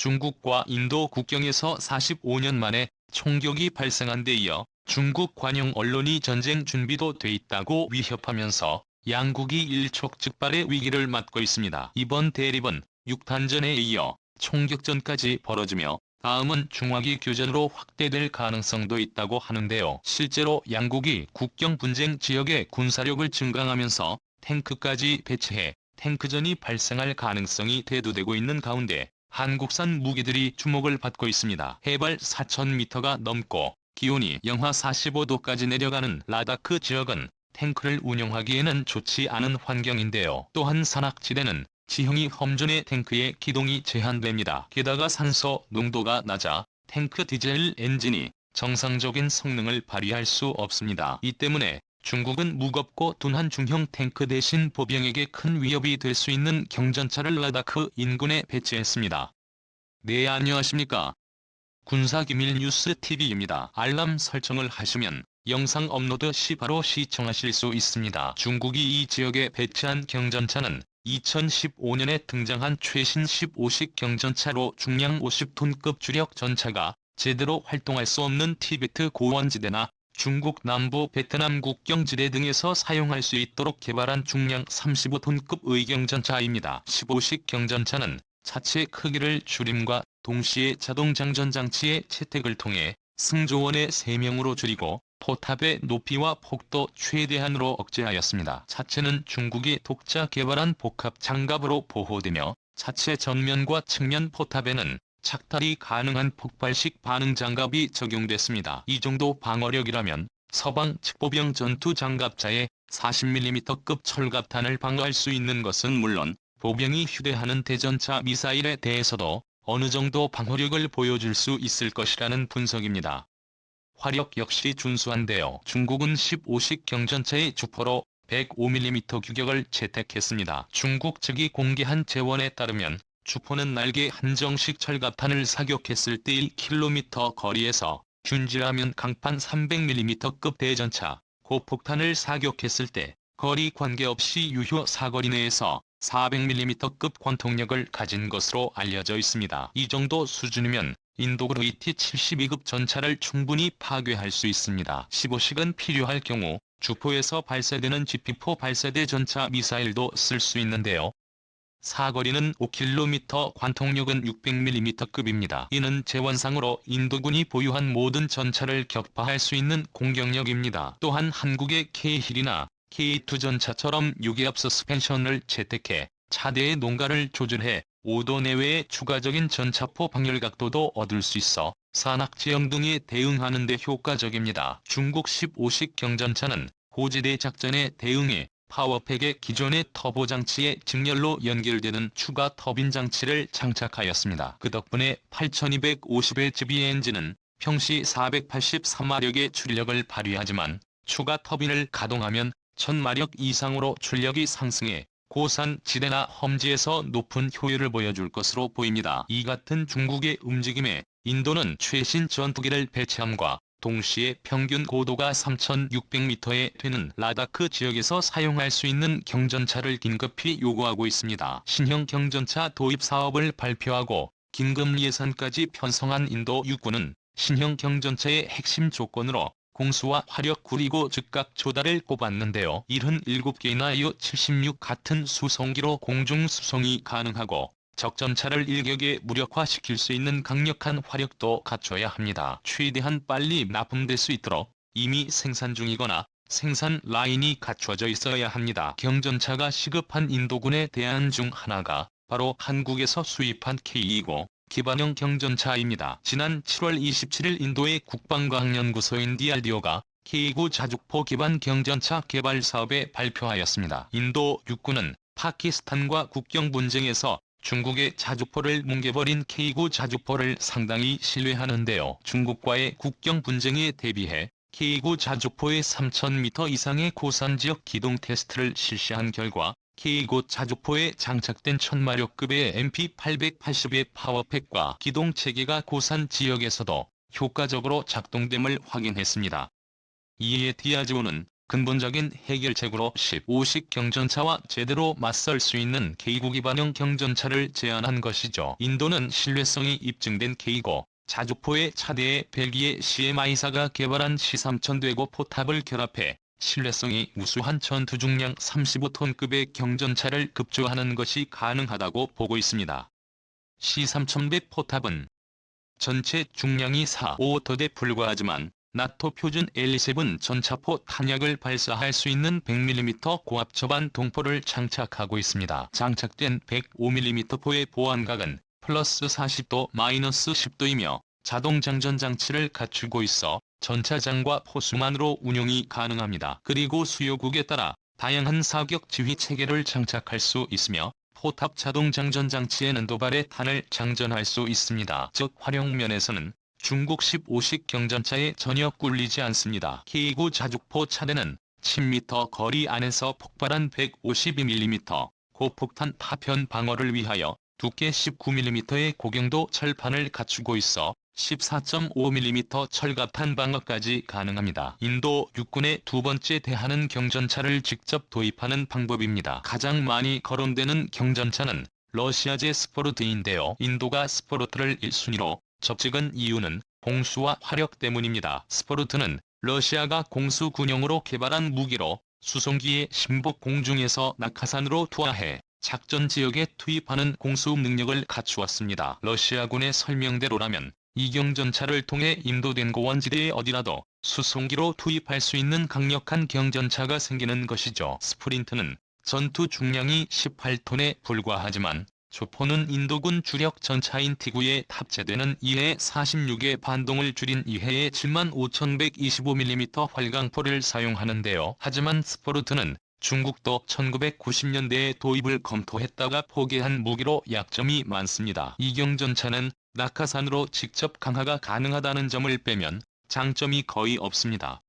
중국과 인도 국경에서 45년 만에 총격이 발생한 데 이어 중국 관영 언론이 전쟁 준비도 돼 있다고 위협하면서 양국이 일촉즉발의 위기를 맞고 있습니다. 이번 대립은 6단전에 이어 총격전까지 벌어지며 다음은 중화기 교전으로 확대될 가능성도 있다고 하는데요. 실제로 양국이 국경 분쟁 지역의 군사력을 증강하면서 탱크까지 배치해 탱크전이 발생할 가능성이 대두되고 있는 가운데 한국산 무기들이 주목을 받고 있습니다. 해발 4,000m가 넘고 기온이 영하 45도까지 내려가는 라다크 지역은 탱크를 운용하기에는 좋지 않은 환경인데요. 또한 산악지대는 지형이 험준해 탱크의 기동이 제한됩니다. 게다가 산소 농도가 낮아 탱크 디젤 엔진이 정상적인 성능을 발휘할 수 없습니다. 이 때문에 중국은 무겁고 둔한 중형 탱크 대신 보병에게 큰 위협이 될 수 있는 경전차를 라다크 인근에 배치했습니다. 네, 안녕하십니까. 군사기밀 뉴스 TV입니다. 알람 설정을 하시면 영상 업로드 시 바로 시청하실 수 있습니다. 중국이 이 지역에 배치한 경전차는 2015년에 등장한 최신 15식 경전차로 중량 50톤급 주력 전차가 제대로 활동할 수 없는 티베트 고원지대나 중국 남부 베트남 국경지대 등에서 사용할 수 있도록 개발한 중량 35톤급 의경전차입니다. 15식 경전차는 차체 크기를 줄임과 동시에 자동장전 장치의 채택을 통해 승조원의 3명으로 줄이고 포탑의 높이와 폭도 최대한으로 억제하였습니다. 차체는 중국이 독자 개발한 복합 장갑으로 보호되며 차체 전면과 측면 포탑에는 착탈이 가능한 폭발식 반응 장갑이 적용됐습니다. 이 정도 방어력이라면 서방 측보병 전투 장갑차에 40mm급 철갑탄을 방어할 수 있는 것은 물론 보병이 휴대하는 대전차 미사일에 대해서도 어느 정도 방어력을 보여줄 수 있을 것이라는 분석입니다. 화력 역시 준수한데요. 중국은 15식 경전차의 주포로 105mm 규격을 채택했습니다. 중국 측이 공개한 재원에 따르면 주포는 날개 한정식 철갑탄을 사격했을 때 1km 거리에서 균질하면 강판 300mm급 대전차, 고폭탄을 사격했을 때 거리 관계없이 유효 사거리 내에서 400mm급 관통력을 가진 것으로 알려져 있습니다. 이 정도 수준이면 인도그레이티 72급 전차를 충분히 파괴할 수 있습니다. 15식은 필요할 경우 주포에서 발사되는 GP4 발사대 전차 미사일도 쓸 수 있는데요. 사거리는 5km, 관통력은 600mm급입니다. 이는 재원상으로 인도군이 보유한 모든 전차를 격파할 수 있는 공격력입니다. 또한 한국의 K-힐이나 K2 전차처럼 유기압 서스펜션을 채택해 차대의 농가를 조절해 5도 내외의 추가적인 전차포 방열 각도도 얻을 수 있어 산악지형 등에 대응하는 데 효과적입니다. 중국 15식 경전차는 고지대 작전에 대응해 파워팩의 기존의 터보 장치에 직렬로 연결되는 추가 터빈 장치를 장착하였습니다. 그 덕분에 8250Hz 엔진은 평시 483마력의 출력을 발휘하지만 추가 터빈을 가동하면 1000마력 이상으로 출력이 상승해 고산 지대나 험지에서 높은 효율을 보여줄 것으로 보입니다. 이 같은 중국의 움직임에 인도는 최신 전투기를 배치함과 동시에 평균 고도가 3,600m에 되는 라다크 지역에서 사용할 수 있는 경전차를 긴급히 요구하고 있습니다. 신형 경전차 도입 사업을 발표하고 긴급 예산까지 편성한 인도 육군은 신형 경전차의 핵심 조건으로 공수와 화력 그리고 즉각 조달을 꼽았는데요. 77개나 U-76 같은 수송기로 공중 수송이 가능하고 적전차를 일격에 무력화시킬 수 있는 강력한 화력도 갖춰야 합니다. 최대한 빨리 납품될 수 있도록 이미 생산 중이거나 생산 라인이 갖춰져 있어야 합니다. 경전차가 시급한 인도군의 대안 중 하나가 바로 한국에서 수입한 K-20 기반형 경전차입니다. 지난 7월 27일 인도의 국방과학연구소인 DRDO가 K-9 자주포 기반 경전차 개발 사업에 발표하였습니다. 인도 육군은 파키스탄과 국경 분쟁에서 중국의 자주포를 뭉개버린 K-9 자주포를 상당히 신뢰하는데요. 중국과의 국경 분쟁에 대비해 K-9 자주포의 3000m 이상의 고산지역 기동 테스트를 실시한 결과 K-9 자주포에 장착된 1000마력급의 MP880의 파워팩과 기동체계가 고산 지역에서도 효과적으로 작동됨을 확인했습니다. 이에 DRDO는 근본적인 해결책으로 15식 경전차와 제대로 맞설 수 있는 K구 기반형 경전차를 제안한 것이죠. 인도는 신뢰성이 입증된 K고 자주포의 차대에 벨기에 CMI사가 개발한 C3000 포탑을 결합해 신뢰성이 우수한 전투 중량 35톤급의 경전차를 급조하는 것이 가능하다고 보고 있습니다. C3000 포탑은 전체 중량이 4-5톤에 불과하지만 나토 표준 L7 전차포 탄약을 발사할 수 있는 100mm 고압 저반 동포를 장착하고 있습니다. 장착된 105mm 포의 보안각은 플러스 40도 마이너스 10도이며 자동 장전 장치를 갖추고 있어 전차장과 포수만으로 운용이 가능합니다. 그리고 수요국에 따라 다양한 사격 지휘 체계를 장착할 수 있으며 포탑 자동 장전 장치에는 도발의 탄을 장전할 수 있습니다. 즉 활용 면에서는 중국 15식 경전차에 전혀 꿀리지 않습니다. K구 자주포 차대는 10m 거리 안에서 폭발한 152mm 고폭탄 파편 방어를 위하여 두께 19mm의 고경도 철판을 갖추고 있어 14.5mm 철갑탄 방어까지 가능합니다. 인도 육군의 두 번째 대하는 경전차를 직접 도입하는 방법입니다. 가장 많이 거론되는 경전차는 러시아제 스포르트인데요. 인도가 스포르트를 1순위로 접찍은 이유는 공수와 화력 때문입니다. 스포르트는 러시아가 공수 군용으로 개발한 무기로 수송기의 신복 공중에서 낙하산으로 투하해 작전 지역에 투입하는 공수 능력을 갖추었습니다. 러시아군의 설명대로라면 이 경전차를 통해 인도된 고원지대의 어디라도 수송기로 투입할 수 있는 강력한 경전차가 생기는 것이죠. 스프린트는 전투 중량이 18톤에 불과하지만 조포는 인도군 주력 전차인 T9에 탑재되는 2해 46의 반동을 줄인 2해의 75,125mm 활강포를 사용하는데요. 하지만 스포르트는 중국도 1990년대에 도입을 검토했다가 포기한 무기로 약점이 많습니다. 이 경전차는 낙하산으로 직접 강화가 가능하다는 점을 빼면 장점이 거의 없습니다.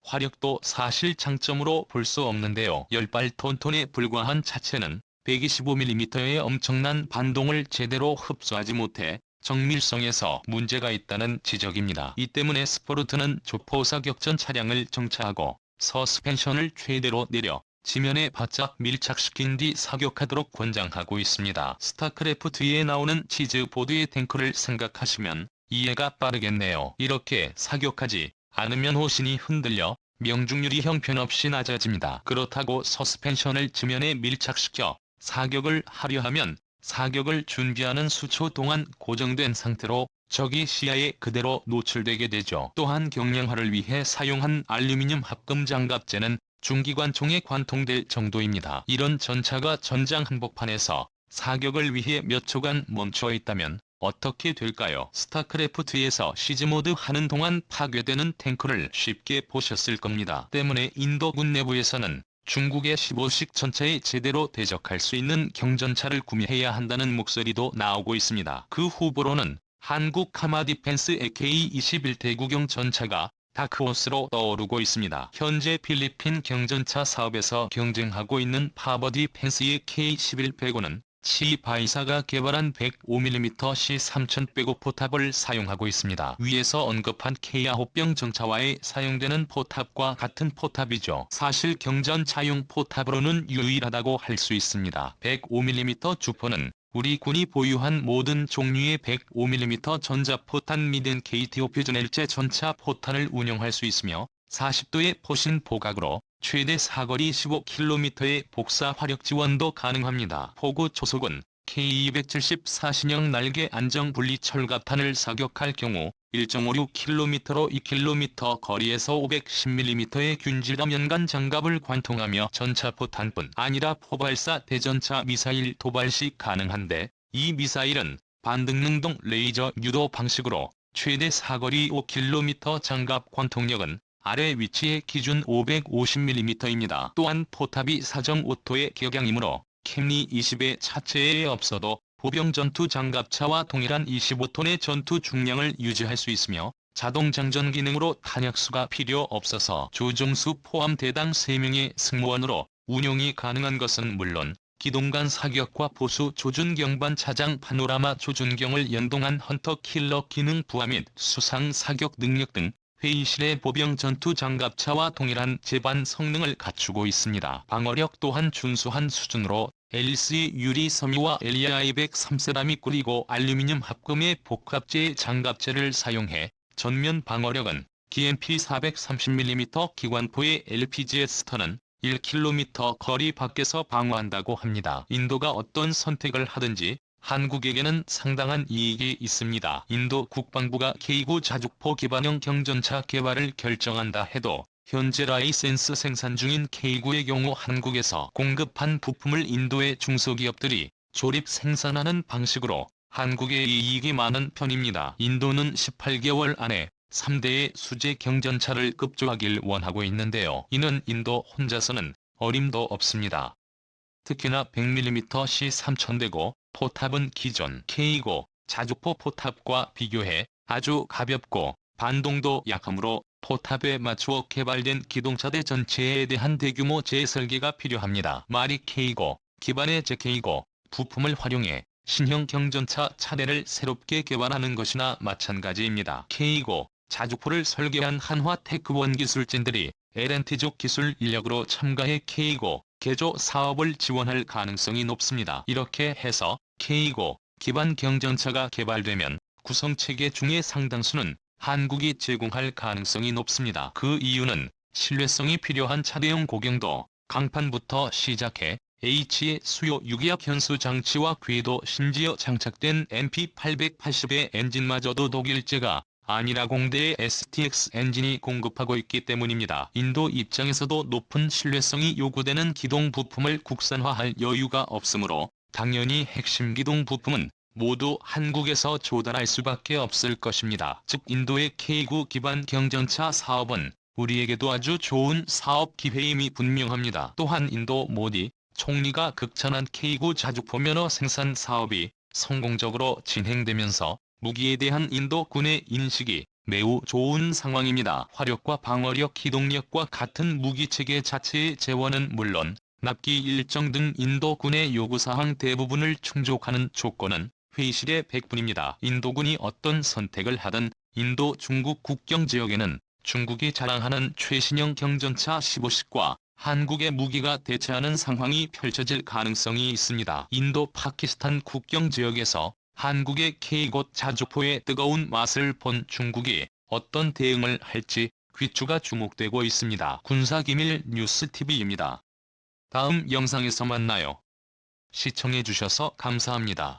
화력도 사실 장점으로 볼 수 없는데요. 10발톤톤에 불과한 차체는 125mm의 엄청난 반동을 제대로 흡수하지 못해 정밀성에서 문제가 있다는 지적입니다. 이 때문에 스포르트는 조포 사격전 차량을 정차하고 서스펜션을 최대로 내려 지면에 바짝 밀착시킨 뒤 사격하도록 권장하고 있습니다. 스타크래프트에 나오는 치즈보드의 탱크를 생각하시면 이해가 빠르겠네요. 이렇게 사격하지 않으면 호신이 흔들려 명중률이 형편없이 낮아집니다. 그렇다고 서스펜션을 지면에 밀착시켜 사격을 하려 하면 사격을 준비하는 수초 동안 고정된 상태로 적이 시야에 그대로 노출되게 되죠. 또한 경량화를 위해 사용한 알루미늄 합금 장갑재는 중기관총에 관통될 정도입니다. 이런 전차가 전장 한복판에서 사격을 위해 몇 초간 멈춰 있다면 어떻게 될까요? 스타크래프트에서 시즈모드 하는 동안 파괴되는 탱크를 쉽게 보셨을 겁니다. 때문에 인도군 내부에서는 중국의 15식 전차에 제대로 대적할 수 있는 경전차를 구매해야 한다는 목소리도 나오고 있습니다. 그 후보로는 한국 카마 디펜스 AK-21 대구경 전차가 다크호스로 떠오르고 있습니다. 현재 필리핀 경전차 사업에서 경쟁하고 있는 파버 디펜스의 K-11 치바이사가 개발한 105mm C3000 포탑을 사용하고 있습니다. 위에서 언급한 K9병 전차와에 사용되는 포탑과 같은 포탑이죠. 사실 경전차용 포탑으로는 유일하다고 할 수 있습니다. 105mm 주포는 우리 군이 보유한 모든 종류의 105mm 전자포탄 및은 KTO 표준 일제 전차 포탄을 운용할 수 있으며 40도의 포신 포각으로 최대 사거리 15km의 복사 화력 지원도 가능합니다. 포구 초속은 K274 신형 날개 안정 분리 철갑탄을 사격할 경우 1.56km로 2km 거리에서 510mm의 균질감 연간 장갑을 관통하며 전차포탄뿐 아니라 포발사 대전차 미사일 도발 시 가능한데 이 미사일은 반등능동 레이저 유도 방식으로 최대 사거리 5km 장갑 관통력은 아래 위치의 기준 550mm입니다. 또한 포탑이 사정 오토의 격양이므로 캠리 20의 차체에 없어도 보병 전투 장갑차와 동일한 25톤의 전투 중량을 유지할 수 있으며 자동 장전 기능으로 탄약수가 필요 없어서 조종수 포함 대당 3명의 승무원으로 운용이 가능한 것은 물론 기동간 사격과 보수 조준 경반 차장 파노라마 조준경을 연동한 헌터 킬러 기능 부하 및 수상 사격 능력 등 회의실의 보병 전투 장갑차와 동일한 제반 성능을 갖추고 있습니다. 방어력 또한 준수한 수준으로 LC 유리 섬유와 LEI-103 세라믹 그리고 알루미늄 합금의 복합재 장갑재를 사용해 전면 방어력은 GMP 430mm 기관포의 LPGS터는 1km 거리 밖에서 방어한다고 합니다. 인도가 어떤 선택을 하든지 한국에게는 상당한 이익이 있습니다. 인도 국방부가 K9 자주포 기반형 경전차 개발을 결정한다 해도 현재 라이센스 생산 중인 K9의 경우 한국에서 공급한 부품을 인도의 중소기업들이 조립 생산하는 방식으로 한국에 이익이 많은 편입니다. 인도는 18개월 안에 3대의 수제 경전차를 급조하길 원하고 있는데요. 이는 인도 혼자서는 어림도 없습니다. 특히나 100mm C3000대고 포탑은 기존 K9 자주포 포탑과 비교해 아주 가볍고 반동도 약하므로 포탑에 맞추어 개발된 기동차대 전체에 대한 대규모 재설계가 필요합니다. 마리 K9 기반의 JK9 부품을 활용해 신형 경전차 차대를 새롭게 개발하는 것이나 마찬가지입니다. K9 자주포를 설계한 한화테크원 기술진들이 L&T족 기술 인력으로 참가해 K9 개조 사업을 지원할 가능성이 높습니다. 이렇게 해서 K9 기반 경전차가 개발되면 구성체계 중의 상당수는 한국이 제공할 가능성이 높습니다. 그 이유는 신뢰성이 필요한 차대용 고경도 강판부터 시작해 H의 수요 유기압 현수 장치와 궤도 심지어 장착된 MP880의 엔진마저도 독일제가 아니라 공대의 STX 엔진이 공급하고 있기 때문입니다. 인도 입장에서도 높은 신뢰성이 요구되는 기동 부품을 국산화할 여유가 없으므로 당연히 핵심 기동 부품은 모두 한국에서 조달할 수밖에 없을 것입니다. 즉 인도의 K9 기반 경전차 사업은 우리에게도 아주 좋은 사업 기회임이 분명합니다. 또한 인도 모디 총리가 극찬한 K9 자주포 면허 생산 사업이 성공적으로 진행되면서 무기에 대한 인도군의 인식이 매우 좋은 상황입니다. 화력과 방어력, 기동력과 같은 무기체계 자체의 재원은 물론 납기 일정 등 인도군의 요구사항 대부분을 충족하는 조건은 회의실의 100분입니다. 인도군이 어떤 선택을 하든 인도 중국 국경 지역에는 중국이 자랑하는 최신형 경전차 15식과 한국의 무기가 대체하는 상황이 펼쳐질 가능성이 있습니다. 인도 파키스탄 국경 지역에서 한국의 K9 자주포의 뜨거운 맛을 본 중국이 어떤 대응을 할지 귀추가 주목되고 있습니다. 군사기밀 뉴스TV입니다. 다음 영상에서 만나요. 시청해주셔서 감사합니다.